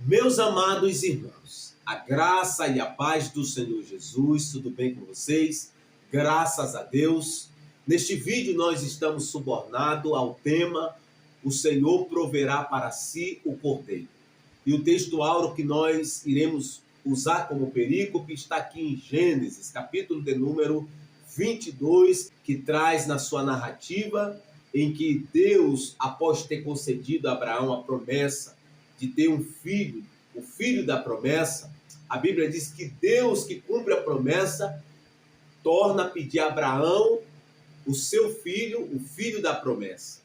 Meus amados irmãos, a graça e a paz do Senhor Jesus, tudo bem com vocês? Graças a Deus. Neste vídeo nós estamos subornados ao tema O Senhor proverá para si o Cordeiro. E o texto áureo que nós iremos usar como perícope está aqui em Gênesis, capítulo de número 22, que traz na sua narrativa em que Deus, após ter concedido a Abraão a promessa de ter um filho, o filho da promessa, a Bíblia diz que Deus que cumpre a promessa torna a pedir a Abraão o seu filho, o filho da promessa,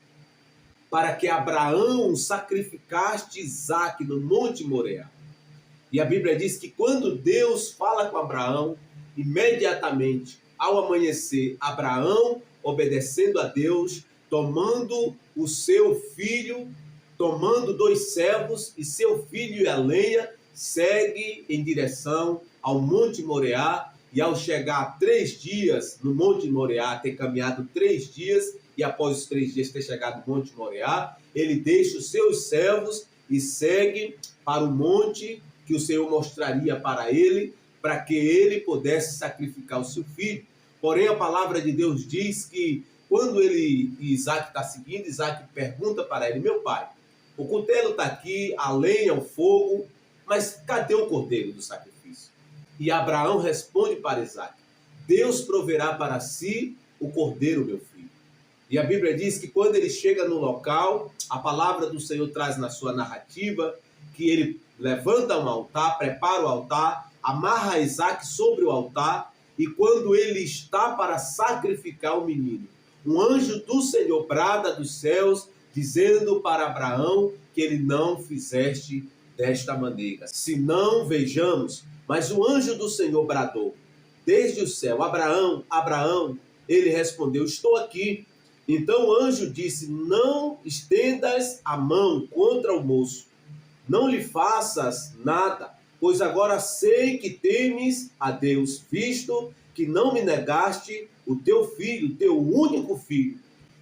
para que Abraão sacrificasse Isaque no Monte Moriá. E a Bíblia diz que quando Deus fala com Abraão, imediatamente ao amanhecer, Abraão, obedecendo a Deus, tomando o seu filho, tomando 2 servos e seu filho e a lenha, segue em direção ao Monte Moriá. E ao chegar 3 dias no Monte Moriá, ter caminhado 3 dias, e após os 3 dias ter chegado no Monte Moriá, ele deixa os seus servos e segue para o monte que o Senhor mostraria para ele, para que ele pudesse sacrificar o seu filho. Porém, a palavra de Deus diz que quando Isaque está seguindo, Isaque pergunta para ele: meu pai, o cutelo está aqui, a lenha, o fogo, mas cadê o cordeiro do sacrifício? E Abraão responde para Isaque: Deus proverá para si o cordeiro, meu filho. E a Bíblia diz que quando ele chega no local, a palavra do Senhor traz na sua narrativa que ele levanta um altar, prepara o altar, amarra Isaque sobre o altar, e quando ele está para sacrificar o menino, um anjo do Senhor brada dos céus, dizendo para Abraão que ele não fizeste desta maneira. Se não, vejamos, mas o anjo do Senhor bradou desde o céu: Abraão, Abraão. Ele respondeu: estou aqui. Então o anjo disse: não estendas a mão contra o moço, não lhe faças nada, pois agora sei que temes a Deus, visto que não me negaste o teu filho, teu único filho.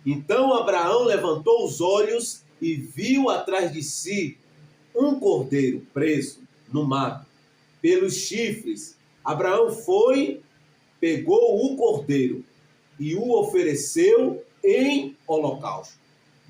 Então Abraão levantou os olhos e viu atrás de si um cordeiro preso no mato, pelos chifres. Abraão foi, pegou o cordeiro e o ofereceu em holocausto,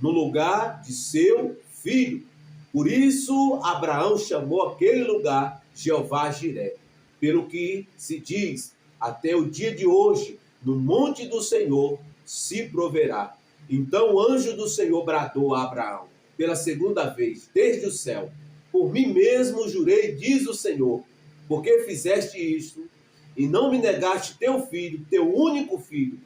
no lugar de seu filho. Por isso Abraão chamou aquele lugar Jeová-Jiré, pelo que se diz: até o dia de hoje, no monte do Senhor se proverá. Então o anjo do Senhor bradou a Abraão pela segunda vez desde o céu: por mim mesmo jurei, diz o Senhor, porque fizeste isto e não me negaste teu filho, teu único filho,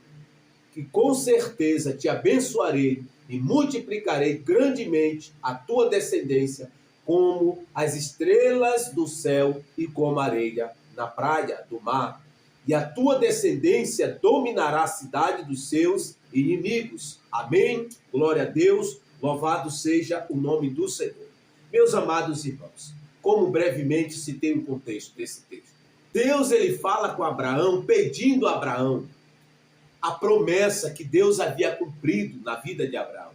que com certeza te abençoarei e multiplicarei grandemente a tua descendência, como as estrelas do céu e como a areia na praia do mar. E a tua descendência dominará a cidade dos seus inimigos. Amém? Glória a Deus, louvado seja o nome do Senhor. Meus amados irmãos, como brevemente citei o contexto desse texto, Deus ele fala com Abraão, pedindo a Abraão a promessa que Deus havia cumprido na vida de Abraão,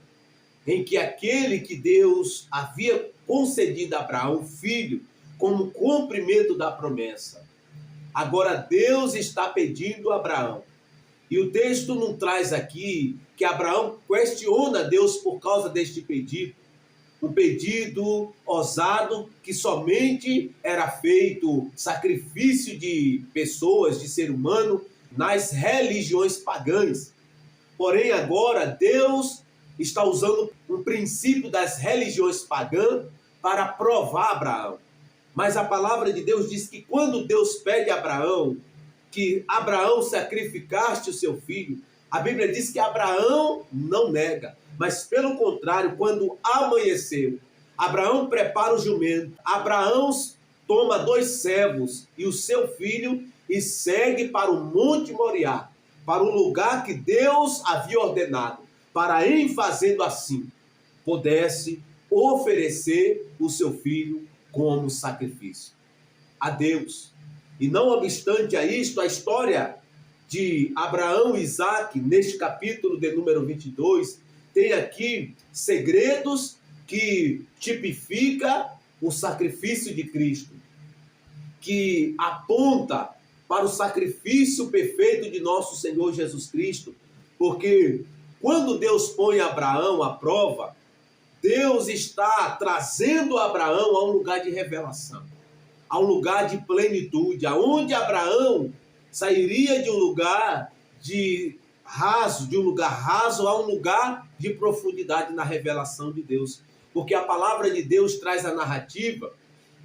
em que aquele que Deus havia concedido a Abraão, filho, como cumprimento da promessa, agora Deus está pedindo a Abraão. E o texto não traz aqui que Abraão questiona Deus por causa deste pedido, um pedido ousado que somente era feito sacrifício de pessoas, de ser humano, nas religiões pagãs. Porém, agora Deus está usando um princípio das religiões pagãs para provar Abraão. Mas a palavra de Deus diz que quando Deus pede a Abraão que Abraão sacrificasse o seu filho, a Bíblia diz que Abraão não nega, mas pelo contrário, quando amanheceu, Abraão prepara o jumento, Abraão toma 2 servos e o seu filho e segue para o Monte Moriá, para o lugar que Deus havia ordenado, para em fazendo assim, pudesse oferecer o seu filho como sacrifício a Deus. E não obstante a isto, a história de Abraão e Isaque, neste capítulo de número 22, tem aqui segredos que tipifica o sacrifício de Cristo, que aponta para o sacrifício perfeito de nosso Senhor Jesus Cristo, porque quando Deus põe Abraão à prova, Deus está trazendo Abraão a um lugar de revelação, a um lugar de plenitude, aonde Abraão sairia de um lugar de um lugar raso a um lugar de profundidade na revelação de Deus. Porque a palavra de Deus traz a narrativa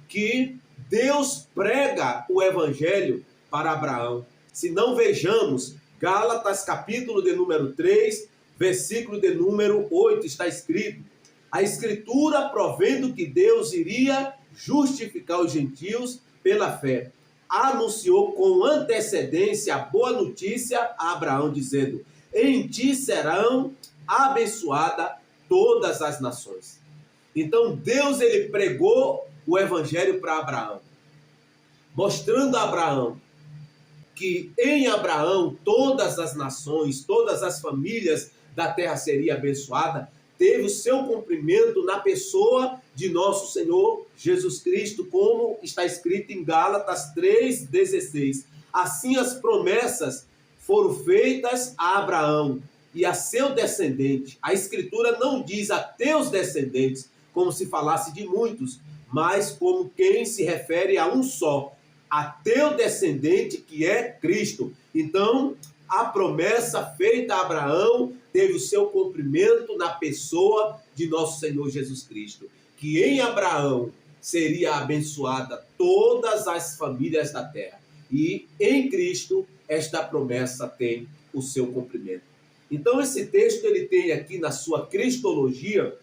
que Deus prega o evangelho para Abraão. Se não vejamos, Gálatas capítulo de número 3, versículo de número 8, está escrito: a escritura provendo que Deus iria justificar os gentios pela fé, anunciou com antecedência a boa notícia a Abraão, dizendo: em ti serão abençoadas todas as nações. Então Deus, ele pregou o evangelho para Abraão, mostrando a Abraão que em Abraão todas as nações, todas as famílias da terra seriam abençoadas. Teve o seu cumprimento na pessoa de nosso Senhor Jesus Cristo, como está escrito em Gálatas 3,16. Assim as promessas foram feitas a Abraão e a seu descendente. A Escritura não diz a teus descendentes, como se falasse de muitos, mas como quem se refere a um só, a teu descendente, que é Cristo. Então, a promessa feita a Abraão teve o seu cumprimento na pessoa de nosso Senhor Jesus Cristo, que em Abraão seria abençoada todas as famílias da terra. E em Cristo esta promessa tem o seu cumprimento. Então esse texto ele tem aqui na sua cristologia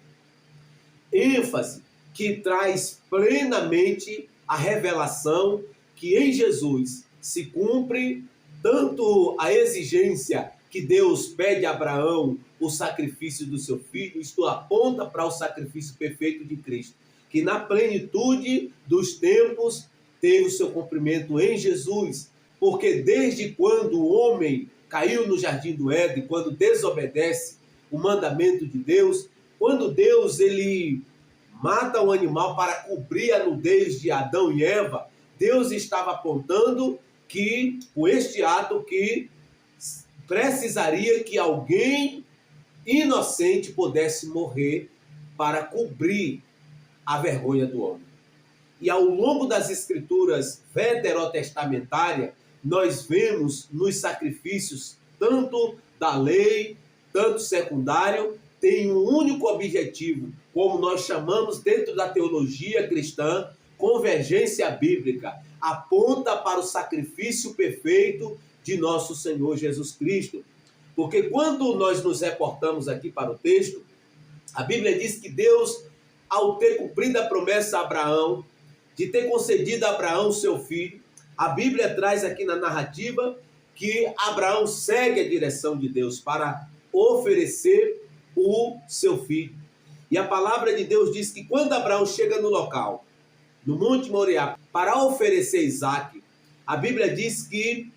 ênfase que traz plenamente a revelação que em Jesus se cumpre tanto a exigência que Deus pede a Abraão, o sacrifício do seu filho, isto aponta para o sacrifício perfeito de Cristo, que na plenitude dos tempos teve o seu cumprimento em Jesus, porque desde quando o homem caiu no jardim do Éden, quando desobedece o mandamento de Deus, quando Deus ele mata um animal para cobrir a nudez de Adão e Eva, Deus estava apontando que com este ato que precisaria que alguém inocente pudesse morrer para cobrir a vergonha do homem. E ao longo das escrituras veterotestamentárias, nós vemos nos sacrifícios, tanto da lei, tanto secundário, tem um único objetivo, como nós chamamos dentro da teologia cristã, convergência bíblica, aponta para o sacrifício perfeito de nosso Senhor Jesus Cristo. Porque quando nós nos reportamos aqui para o texto, a Bíblia diz que Deus, ao ter cumprido a promessa a Abraão, de ter concedido a Abraão seu filho, a Bíblia traz aqui na narrativa que Abraão segue a direção de Deus para oferecer o seu filho. E a palavra de Deus diz que quando Abraão chega no local, no Monte Moriá, para oferecer Isaque, a Bíblia diz que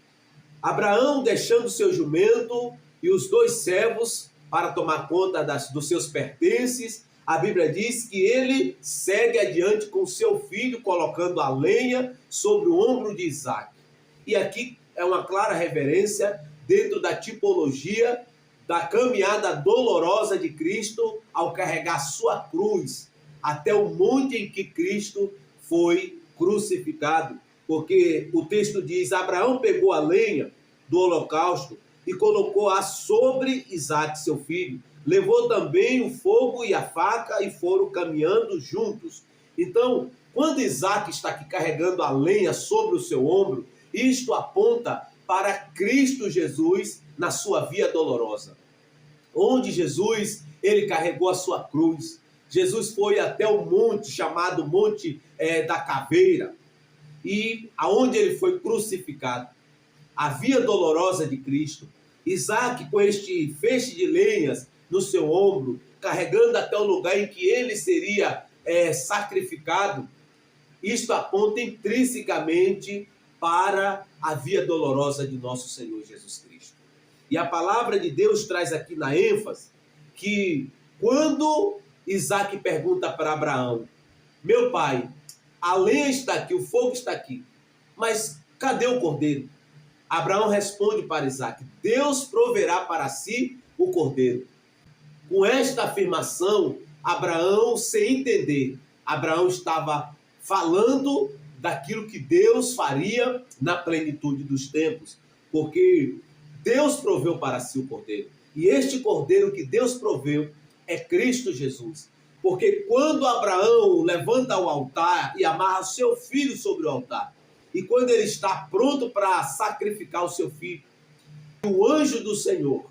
Abraão, deixando seu jumento e os dois servos para tomar conta dos seus pertences, a Bíblia diz que ele segue adiante com seu filho, colocando a lenha sobre o ombro de Isaque. E aqui é uma clara referência dentro da tipologia da caminhada dolorosa de Cristo ao carregar sua cruz até o monte em que Cristo foi crucificado. Porque o texto diz: Abraão pegou a lenha do holocausto e colocou-a sobre Isaque, seu filho. Levou também o fogo e a faca e foram caminhando juntos. Então, quando Isaque está aqui carregando a lenha sobre o seu ombro, isto aponta para Cristo Jesus na sua via dolorosa, onde Jesus ele carregou a sua cruz. Jesus foi até o monte chamado Monte da Caveira, e aonde ele foi crucificado. A via dolorosa de Cristo. Isaque, com este feixe de lenhas no seu ombro, carregando até o lugar em que ele seria sacrificado, isto aponta intrinsecamente para a via dolorosa de nosso Senhor Jesus Cristo. E a palavra de Deus traz aqui na ênfase que quando Isaque pergunta para Abraão: meu pai, a lenha está aqui, o fogo está aqui, mas cadê o cordeiro? Abraão responde para Isaque: Deus proverá para si o cordeiro. Com esta afirmação, Abraão, sem entender, Abraão estava falando daquilo que Deus faria na plenitude dos tempos, porque Deus proveu para si o cordeiro. E este cordeiro que Deus proveu é Cristo Jesus. Porque quando Abraão levanta o altar e amarra seu filho sobre o altar, e quando ele está pronto para sacrificar o seu filho, o anjo do Senhor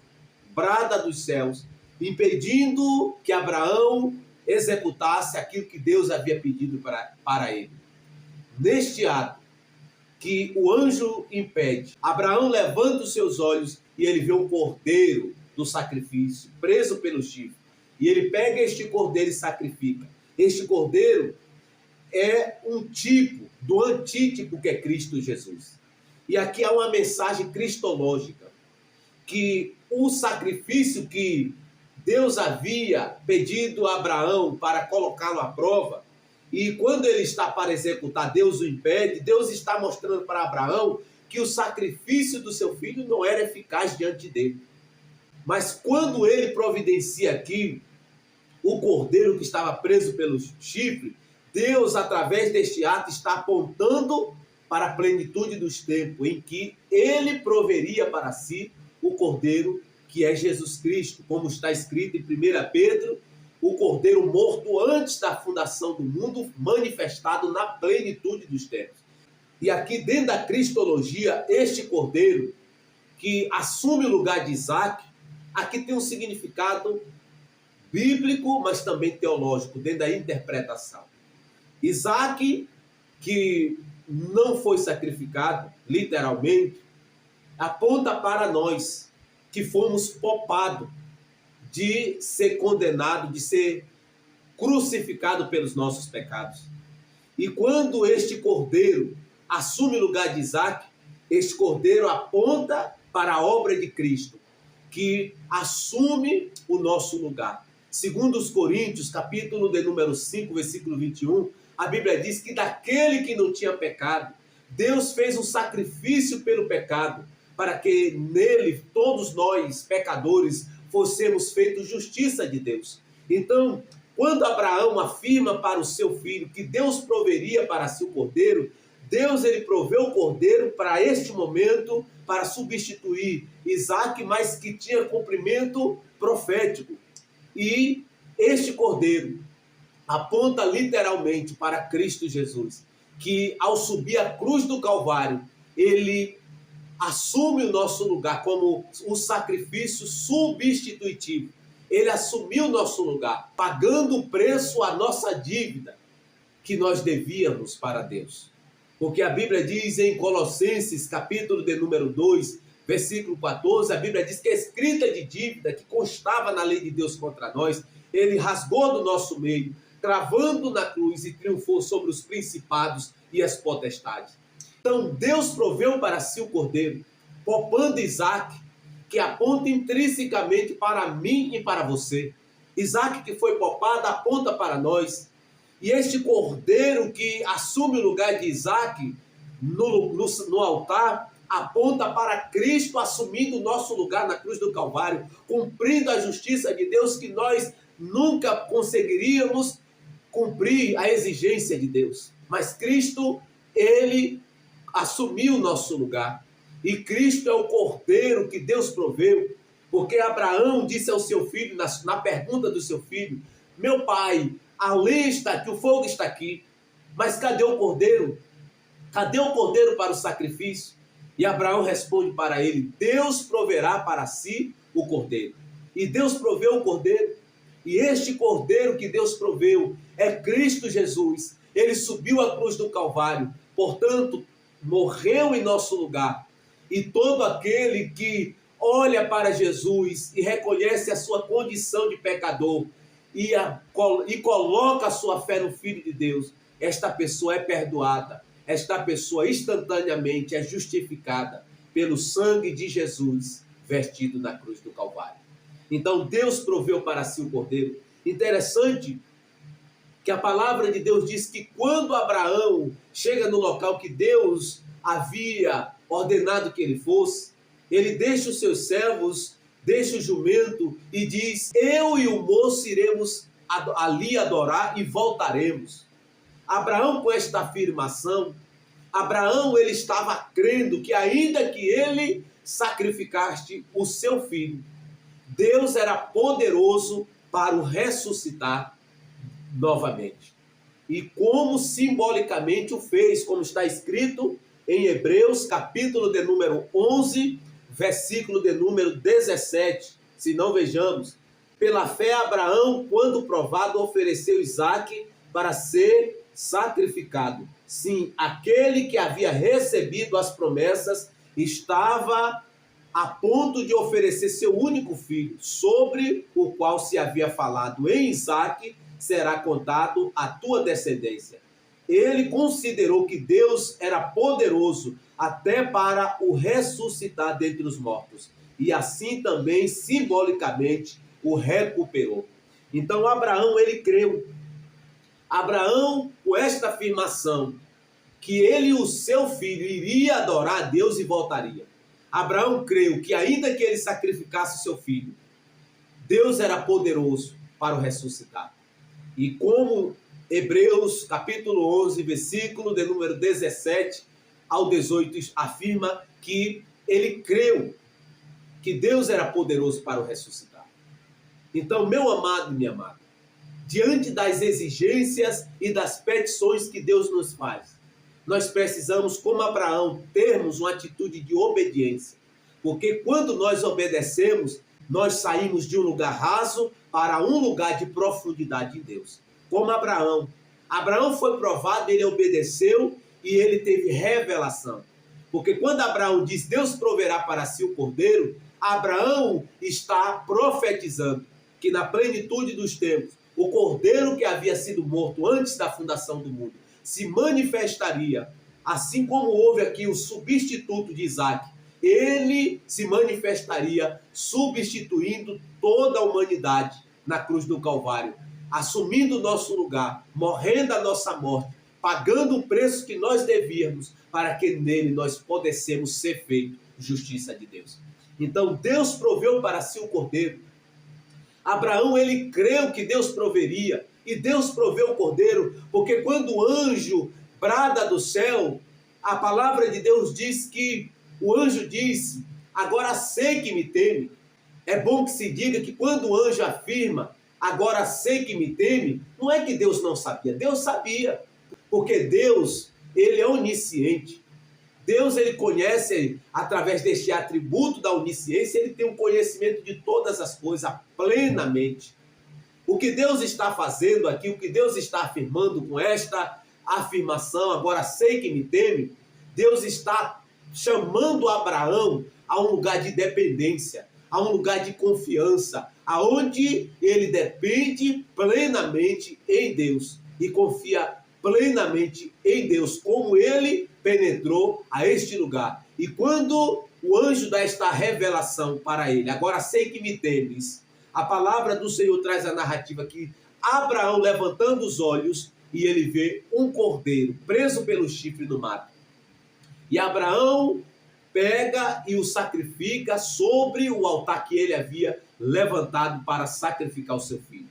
brada dos céus, impedindo que Abraão executasse aquilo que Deus havia pedido para ele. Neste ato que o anjo impede, Abraão levanta os seus olhos e ele vê um cordeiro do sacrifício, preso pelo chifre. E ele pega este cordeiro e sacrifica. Este cordeiro é um tipo do antítipo que é Cristo Jesus. E aqui há uma mensagem cristológica, que o sacrifício que Deus havia pedido a Abraão para colocá-lo à prova, e quando ele está para executar, Deus o impede, Deus está mostrando para Abraão que o sacrifício do seu filho não era eficaz diante dele. Mas quando ele providencia aqui o cordeiro que estava preso pelo chifre, Deus, através deste ato, está apontando para a plenitude dos tempos, em que ele proveria para si o cordeiro que é Jesus Cristo, como está escrito em 1 Pedro, o cordeiro morto antes da fundação do mundo, manifestado na plenitude dos tempos. E aqui dentro da cristologia, este cordeiro que assume o lugar de Isaque, aqui tem um significado bíblico, mas também teológico, dentro da interpretação. Isaque, que não foi sacrificado, literalmente, aponta para nós, que fomos poupados de ser condenado, de ser crucificado pelos nossos pecados. E quando este cordeiro assume o lugar de Isaque, este cordeiro aponta para a obra de Cristo, que assume o nosso lugar. Segundo os Coríntios, capítulo de número 5, versículo 21, a Bíblia diz que daquele que não tinha pecado, Deus fez um sacrifício pelo pecado, para que nele todos nós, pecadores, fossemos feitos justiça de Deus. Então, quando Abraão afirma para o seu filho que Deus proveria para si o cordeiro, Deus ele proveu o cordeiro para este momento, para substituir Isaque, mas que tinha cumprimento profético. E este cordeiro aponta literalmente para Cristo Jesus, que ao subir a cruz do Calvário, ele assume o nosso lugar como um sacrifício substitutivo. Ele assumiu o nosso lugar, pagando o preço à nossa dívida que nós devíamos para Deus. Porque a Bíblia diz em Colossenses, capítulo de número 2, versículo 14, a Bíblia diz que a escrita de dívida que constava na lei de Deus contra nós, ele rasgou do nosso meio, travando na cruz e triunfou sobre os principados e as potestades. Então Deus proveu para si o cordeiro, poupando Isaque, que aponta intrinsecamente para mim e para você. Isaque que foi poupado aponta para nós. E este cordeiro que assume o lugar de Isaque no altar, aponta para Cristo assumindo o nosso lugar na cruz do Calvário, cumprindo a justiça de Deus que nós nunca conseguiríamos cumprir a exigência de Deus. Mas Cristo, ele assumiu o nosso lugar. E Cristo é o cordeiro que Deus proveu, porque Abraão disse ao seu filho, na pergunta do seu filho: meu pai, a lenha está aqui, o fogo está aqui, mas cadê o cordeiro? Cadê o cordeiro para o sacrifício? E Abraão responde para ele: Deus proverá para si o cordeiro. E Deus proveu o cordeiro. E este cordeiro que Deus proveu é Cristo Jesus. Ele subiu a cruz do Calvário, portanto, morreu em nosso lugar. E todo aquele que olha para Jesus e reconhece a sua condição de pecador e coloca a sua fé no Filho de Deus, esta pessoa é perdoada. Esta pessoa instantaneamente é justificada pelo sangue de Jesus vertido na cruz do Calvário. Então Deus proveu para si o cordeiro. Interessante que a palavra de Deus diz que quando Abraão chega no local que Deus havia ordenado que ele fosse, ele deixa os seus servos, deixa o jumento e diz: eu e o moço iremos ali adorar e voltaremos. Abraão, com esta afirmação, Abraão ele estava crendo que ainda que ele sacrificasse o seu filho, Deus era poderoso para o ressuscitar novamente. E como simbolicamente o fez, como está escrito em Hebreus, capítulo de número 11, versículo de número 17. Se não, vejamos: pela fé Abraão, quando provado, ofereceu Isaque para ser sacrificado. Sim, aquele que havia recebido as promessas estava a ponto de oferecer seu único filho, sobre o qual se havia falado: em Isaque será contado a tua descendência. Ele considerou que Deus era poderoso até para o ressuscitar dentre os mortos, e assim também simbolicamente o recuperou. Então Abraão ele creu. Abraão, com esta afirmação que ele e o seu filho iria adorar a Deus e voltaria, Abraão creu que ainda que ele sacrificasse o seu filho, Deus era poderoso para o ressuscitar. E como Hebreus capítulo 11, versículo de número 17 ao 18 afirma que ele creu que Deus era poderoso para o ressuscitar. Então, meu amado e minha amada, diante das exigências e das petições que Deus nos faz, nós precisamos, como Abraão, termos uma atitude de obediência. Porque quando nós obedecemos, nós saímos de um lugar raso para um lugar de profundidade em Deus. Como Abraão. Abraão foi provado, ele obedeceu e ele teve revelação. Porque quando Abraão diz: Deus proverá para si o cordeiro, Abraão está profetizando que na plenitude dos tempos, o cordeiro que havia sido morto antes da fundação do mundo se manifestaria, assim como houve aqui o substituto de Isaque. Ele se manifestaria substituindo toda a humanidade na cruz do Calvário, assumindo o nosso lugar, morrendo a nossa morte, pagando o preço que nós devíamos, para que nele nós pudéssemos ser feitos justiça de Deus. Então Deus proveu para si o cordeiro. Abraão ele creu que Deus proveria, e Deus proveu o cordeiro, porque quando o anjo brada do céu, a palavra de Deus diz que o anjo disse: agora sei que me teme. É bom que se diga que quando o anjo afirma: agora sei que me teme, não é que Deus não sabia, Deus sabia, porque Deus, ele é onisciente. Deus, ele conhece, através deste atributo da onisciência, ele tem um conhecimento de todas as coisas plenamente. O que Deus está fazendo aqui, o que Deus está afirmando com esta afirmação: agora sei que me teme, Deus está chamando Abraão a um lugar de dependência, a um lugar de confiança, aonde ele depende plenamente em Deus e confia plenamente em Deus, como ele penetrou a este lugar. E quando o anjo dá esta revelação para ele: agora sei que me temes, a palavra do Senhor traz a narrativa que Abraão, levantando os olhos, e ele vê um cordeiro preso pelo chifre no mato. E Abraão pega e o sacrifica sobre o altar que ele havia levantado para sacrificar o seu filho.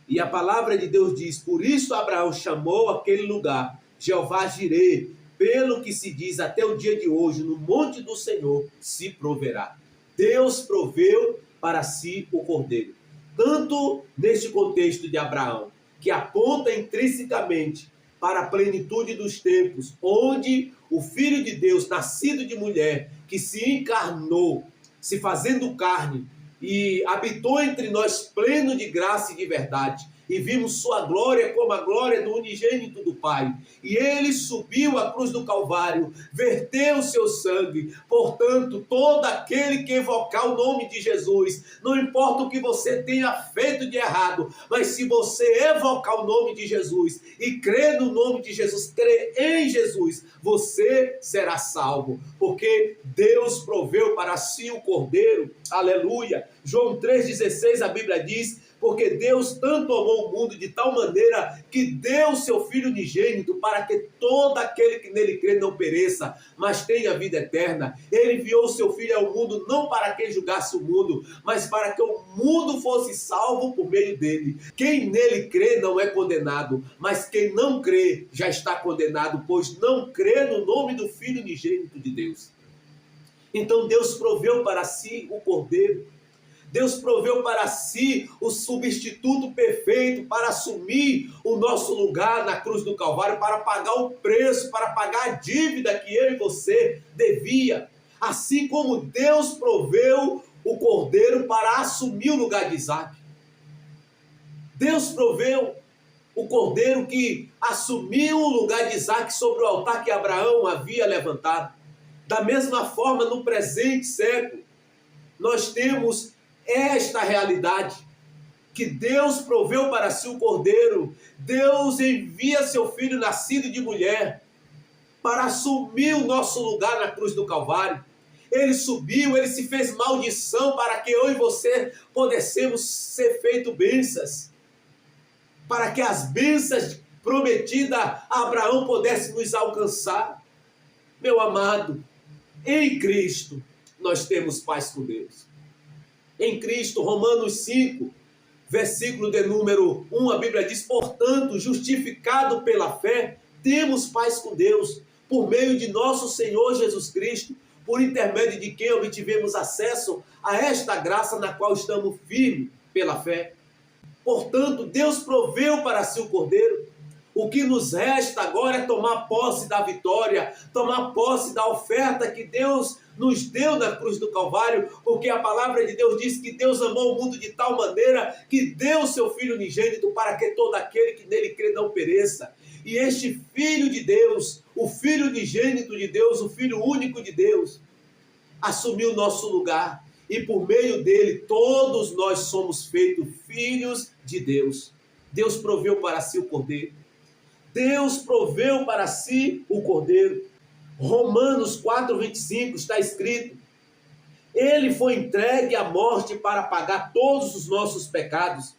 E a palavra de Deus diz: por isso Abraão chamou aquele lugar Jeová Jirê, pelo que se diz até o dia de hoje: no monte do Senhor se proverá. Deus proveu para si o cordeiro. Tanto neste contexto de Abraão, que aponta intrinsecamente para a plenitude dos tempos, onde o Filho de Deus, nascido de mulher, que se encarnou, se fazendo carne, e habitou entre nós pleno de graça e de verdade, e vimos sua glória como a glória do unigênito do Pai. E ele subiu à cruz do Calvário, verteu o seu sangue. Portanto, todo aquele que evocar o nome de Jesus, não importa o que você tenha feito de errado, mas se você evocar o nome de Jesus e crer no nome de Jesus, crer em Jesus, você será salvo, porque Deus proveu para si o cordeiro. Aleluia. João 3,16, a Bíblia diz: Porque Deus tanto amou o mundo de tal maneira que deu seu Filho unigênito para que todo aquele que nele crê não pereça, mas tenha vida eterna. Ele enviou seu Filho ao mundo não para que julgasse o mundo, mas para que o mundo fosse salvo por meio dele. Quem nele crê não é condenado, mas quem não crê já está condenado, pois não crê no nome do Filho unigênito de Deus. Então Deus proveu para si o Cordeiro. Deus proveu para si o substituto perfeito para assumir o nosso lugar na cruz do Calvário, para pagar o preço, para pagar a dívida que eu e você devia. Assim como Deus proveu o Cordeiro para assumir o lugar de Isaac. Deus proveu o Cordeiro que assumiu o lugar de Isaac sobre o altar que Abraão havia levantado. Da mesma forma, no presente século, nós temos esta realidade, que Deus proveu para si o Cordeiro. Deus envia seu Filho nascido de mulher para assumir o nosso lugar na cruz do Calvário. Ele subiu, ele se fez maldição para que eu e você pudéssemos ser feitos bênçãos, para que as bênçãos prometidas a Abraão pudessem nos alcançar. Meu amado, em Cristo nós temos paz com Deus. Em Cristo, Romanos 5, versículo de número 1, a Bíblia diz: portanto, justificado pela fé, temos paz com Deus, por meio de nosso Senhor Jesus Cristo, por intermédio de quem obtivemos acesso a esta graça na qual estamos firmes pela fé. Portanto, Deus proveu para si o Cordeiro. O que nos resta agora é tomar posse da vitória, tomar posse da oferta que Deus nos deu na cruz do Calvário, porque a palavra de Deus diz que Deus amou o mundo de tal maneira que deu o seu Filho unigênito para que todo aquele que nele crê não pereça. E este Filho de Deus, o Filho unigênito de Deus, o Filho único de Deus, assumiu o nosso lugar, e por meio dele todos nós somos feitos filhos de Deus. Deus proveu para si o Cordeiro. Deus proveu para si o Cordeiro. Romanos 4:25 está escrito: ele foi entregue à morte para pagar todos os nossos pecados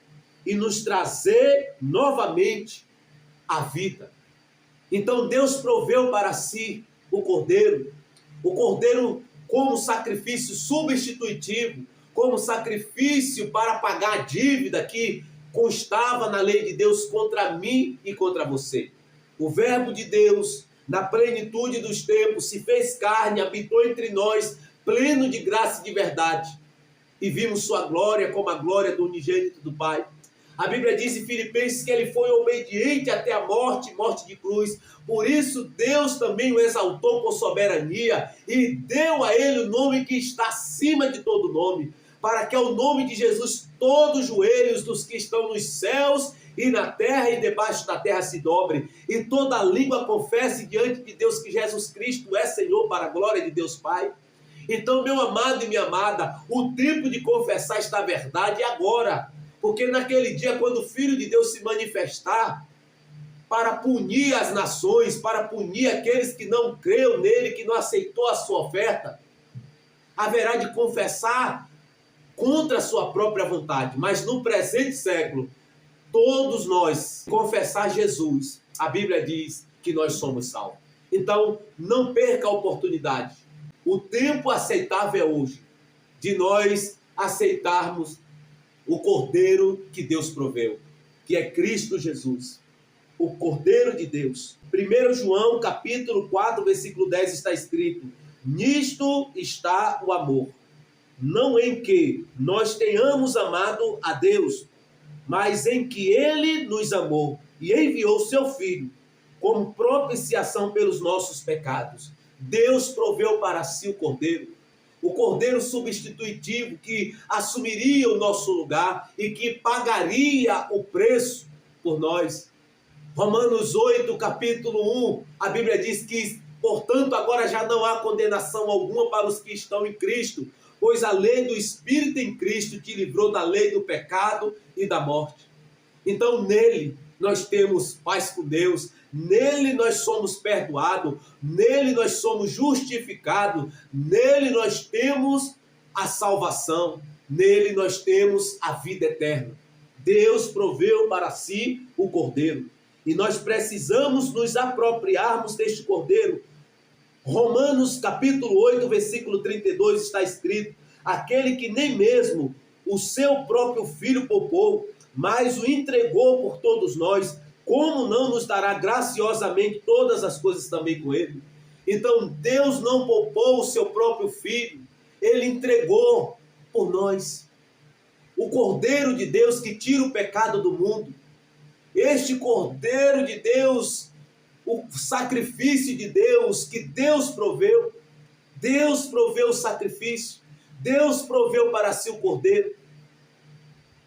e nos trazer novamente a vida. Então Deus proveu para si o Cordeiro como sacrifício substitutivo, como sacrifício para pagar a dívida que constava na lei de Deus contra mim e contra você. O Verbo de Deus, na plenitude dos tempos, se fez carne, habitou entre nós, pleno de graça e de verdade. E vimos sua glória como a glória do unigênito do Pai. A Bíblia diz em Filipenses que ele foi obediente até a morte, morte de cruz. Por isso Deus também o exaltou com soberania e deu a ele o nome que está acima de todo nome, para que ao nome de Jesus todos os joelhos dos que estão nos céus e na terra e debaixo da terra se dobre, e toda língua confesse diante de Deus que Jesus Cristo é Senhor, para a glória de Deus Pai. Então, meu amado e minha amada, o tempo de confessar esta verdade é agora, porque naquele dia, quando o Filho de Deus se manifestar para punir as nações, para punir aqueles que não creram nele, que não aceitou a sua oferta, haverá de confessar contra a sua própria vontade. Mas no presente século, todos nós confessar Jesus, a Bíblia diz que nós somos salvos. Então, não perca a oportunidade. O tempo aceitável é hoje, de nós aceitarmos o Cordeiro que Deus proveu, que é Cristo Jesus, o Cordeiro de Deus. 1 João capítulo 4, versículo 10 está escrito: nisto está o amor, não em que nós tenhamos amado a Deus, mas em que Ele nos amou e enviou seu Filho como propiciação pelos nossos pecados. Deus proveu para si o Cordeiro substitutivo que assumiria o nosso lugar e que pagaria o preço por nós. Romanos 8, capítulo 1, a Bíblia diz que, portanto, agora já não há condenação alguma para os que estão em Cristo, pois a lei do Espírito em Cristo te livrou da lei do pecado e da morte. Então, nele nós temos paz com Deus, nele nós somos perdoados, nele nós somos justificados, nele nós temos a salvação, nele nós temos a vida eterna. Deus proveu para si o cordeiro. E nós precisamos nos apropriarmos deste cordeiro. Romanos capítulo 8, versículo 32 está escrito: aquele que nem mesmo o seu próprio filho poupou, mas o entregou por todos nós, como não nos dará graciosamente todas as coisas também com ele? Então Deus não poupou o seu próprio filho, ele entregou por nós. O Cordeiro de Deus que tira o pecado do mundo. Este Cordeiro de Deus, o sacrifício de Deus que Deus proveu. Deus proveu o sacrifício. Deus proveu para si o Cordeiro.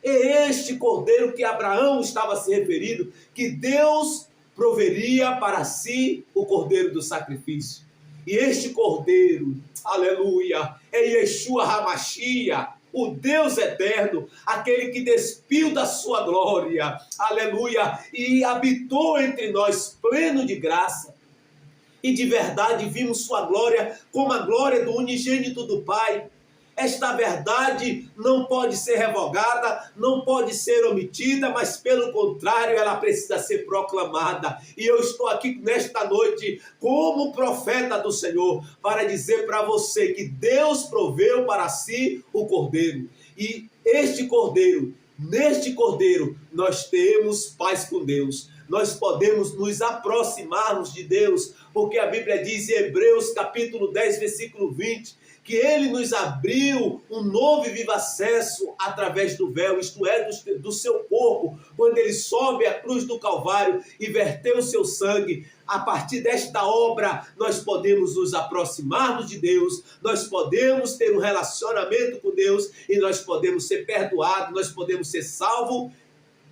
É este Cordeiro que Abraão estava se referindo, que Deus proveria para si o Cordeiro do sacrifício. E este Cordeiro, aleluia, é Yeshua HaMashiach, o Deus eterno, aquele que despiu da sua glória, aleluia, e habitou entre nós pleno de graça. E de verdade vimos sua glória como a glória do unigênito do Pai. Esta verdade não pode ser revogada, não pode ser omitida, mas pelo contrário, ela precisa ser proclamada. E eu estou aqui nesta noite como profeta do Senhor para dizer para você que Deus proveu para si o Cordeiro. E este Cordeiro, neste Cordeiro, nós temos paz com Deus. Nós podemos nos aproximarmos de Deus, porque a Bíblia diz em Hebreus capítulo 10, versículo 20, que ele nos abriu um novo e vivo acesso através do véu, isto é, do seu corpo, quando ele sobe a cruz do Calvário e verteu o seu sangue. A partir desta obra, nós podemos nos aproximarmos de Deus, nós podemos ter um relacionamento com Deus e nós podemos ser perdoados, nós podemos ser salvos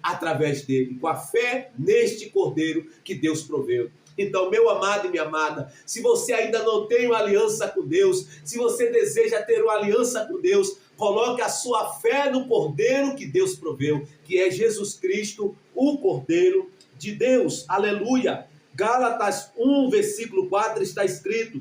através dele, com a fé neste Cordeiro que Deus proveu. Então, meu amado e minha amada, se você ainda não tem uma aliança com Deus, se você deseja ter uma aliança com Deus, coloque a sua fé no Cordeiro que Deus proveu, que é Jesus Cristo, o Cordeiro de Deus. Aleluia! Gálatas 1, versículo 4 está escrito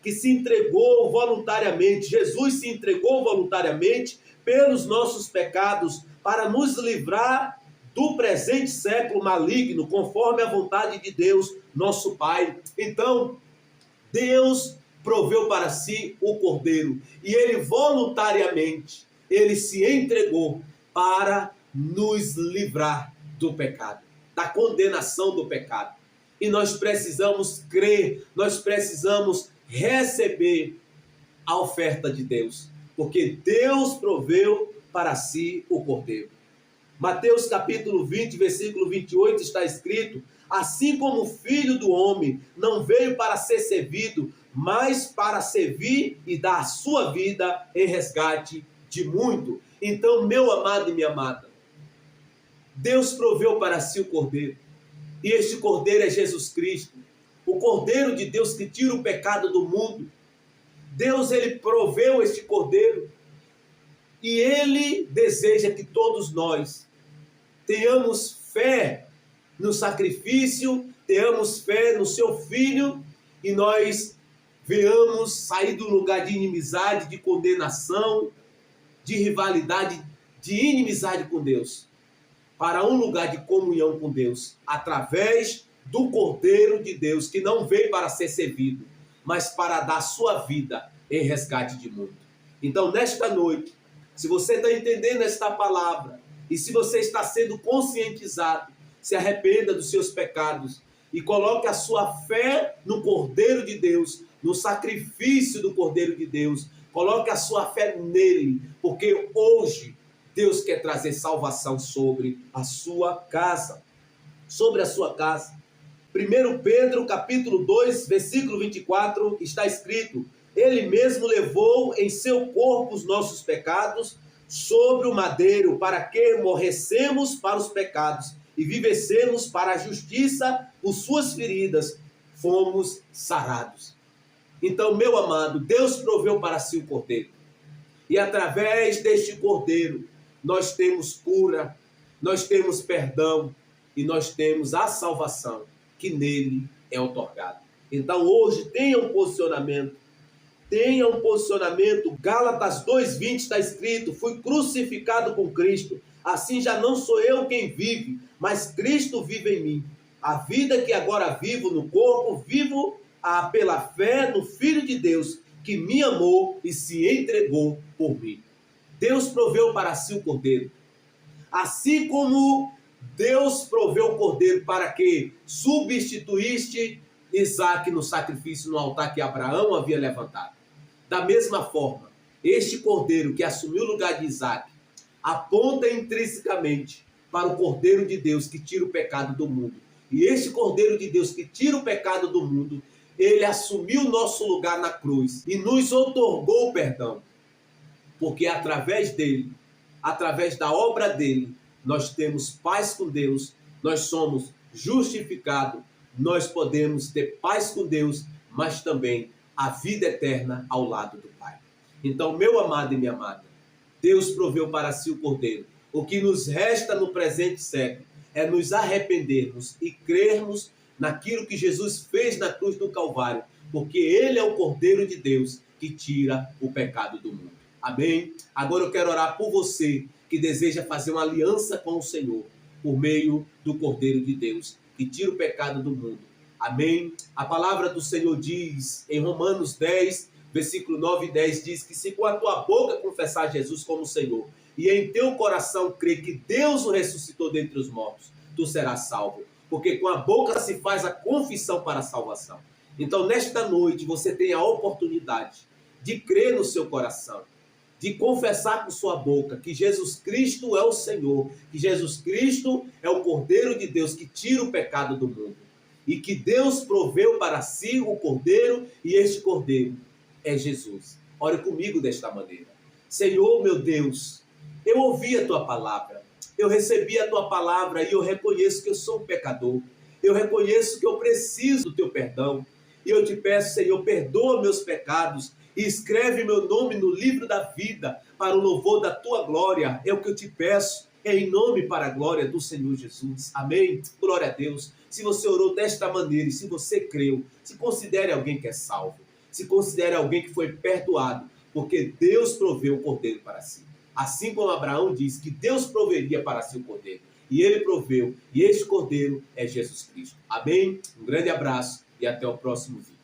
que se entregou voluntariamente, Jesus se entregou voluntariamente pelos nossos pecados para nos livrar do presente século maligno, conforme a vontade de Deus, nosso Pai. Então, Deus proveu para si o Cordeiro, e ele voluntariamente, ele se entregou para nos livrar do pecado, da condenação do pecado. E nós precisamos crer, nós precisamos receber a oferta de Deus, porque Deus proveu para si o Cordeiro. Mateus capítulo 20, versículo 28 está escrito: assim como o Filho do Homem não veio para ser servido, mas para servir e dar a sua vida em resgate de muito. Então, meu amado e minha amada, Deus proveu para si o Cordeiro. E este Cordeiro é Jesus Cristo, o Cordeiro de Deus que tira o pecado do mundo. Deus, ele proveu este Cordeiro. E ele deseja que todos nós tenhamos fé no sacrifício, tenhamos fé no seu Filho, e nós venhamos sair do lugar de inimizade, de condenação, de rivalidade, de inimizade com Deus, para um lugar de comunhão com Deus, através do Cordeiro de Deus, que não veio para ser servido, mas para dar sua vida em resgate de mundo. Então, nesta noite, se você está entendendo esta palavra, e se você está sendo conscientizado, se arrependa dos seus pecados e coloque a sua fé no Cordeiro de Deus, no sacrifício do Cordeiro de Deus. Coloque a sua fé nele, porque hoje Deus quer trazer salvação sobre a sua casa. Sobre a sua casa. 1 Pedro capítulo 2, versículo 24, está escrito: ele mesmo levou em seu corpo os nossos pecados sobre o madeiro, para que morressemos para os pecados e vivessemos para a justiça. Por suas feridas fomos sarados. Então, meu amado, Deus proveu para si o Cordeiro. E através deste Cordeiro, nós temos cura, nós temos perdão e nós temos a salvação que nele é otorgada. Então, hoje, tenha um posicionamento. Tenha um posicionamento. Gálatas 2:20 está escrito: fui crucificado com Cristo. Assim já não sou eu quem vive, mas Cristo vive em mim. A vida que agora vivo no corpo, vivo pela fé no Filho de Deus, que me amou e se entregou por mim. Deus proveu para si o cordeiro. Assim como Deus proveu o cordeiro para que substituísse Isaque no sacrifício no altar que Abraão havia levantado. Da mesma forma, este cordeiro que assumiu o lugar de Isaque aponta intrinsecamente para o cordeiro de Deus que tira o pecado do mundo. E este cordeiro de Deus que tira o pecado do mundo, ele assumiu o nosso lugar na cruz e nos outorgou o perdão. Porque através dele, através da obra dele, nós temos paz com Deus, nós somos justificados, nós podemos ter paz com Deus, mas também a vida eterna ao lado do Pai. Então, meu amado e minha amada, Deus proveu para si o cordeiro. O que nos resta no presente século é nos arrependermos e crermos naquilo que Jesus fez na cruz do Calvário, porque ele é o Cordeiro de Deus que tira o pecado do mundo. Amém? Agora eu quero orar por você que deseja fazer uma aliança com o Senhor por meio do Cordeiro de Deus que tira o pecado do mundo. Amém? A palavra do Senhor diz em Romanos 10, versículo 9 e 10, diz que se com a tua boca confessar Jesus como Senhor e em teu coração crer que Deus o ressuscitou dentre os mortos, tu serás salvo. Porque com a boca se faz a confissão para a salvação. Então, nesta noite, você tem a oportunidade de crer no seu coração, de confessar com sua boca que Jesus Cristo é o Senhor, que Jesus Cristo é o Cordeiro de Deus que tira o pecado do mundo. E que Deus proveu para si o Cordeiro, e este Cordeiro é Jesus. Ore comigo desta maneira. Senhor, meu Deus, eu ouvi a tua palavra. Eu recebi a tua palavra e eu reconheço que eu sou um pecador. Eu reconheço que eu preciso do teu perdão. E eu te peço, Senhor, perdoa meus pecados e escreve meu nome no livro da vida para o louvor da tua glória. É o que eu te peço, em nome para a glória do Senhor Jesus. Amém? Glória a Deus. Se você orou desta maneira e se você creu, se considere alguém que é salvo. Se considere alguém que foi perdoado, porque Deus proveu o cordeiro para si. Assim como Abraão disse que Deus proveria para si o cordeiro. E ele proveu. E este cordeiro é Jesus Cristo. Amém? Um grande abraço e até o próximo vídeo.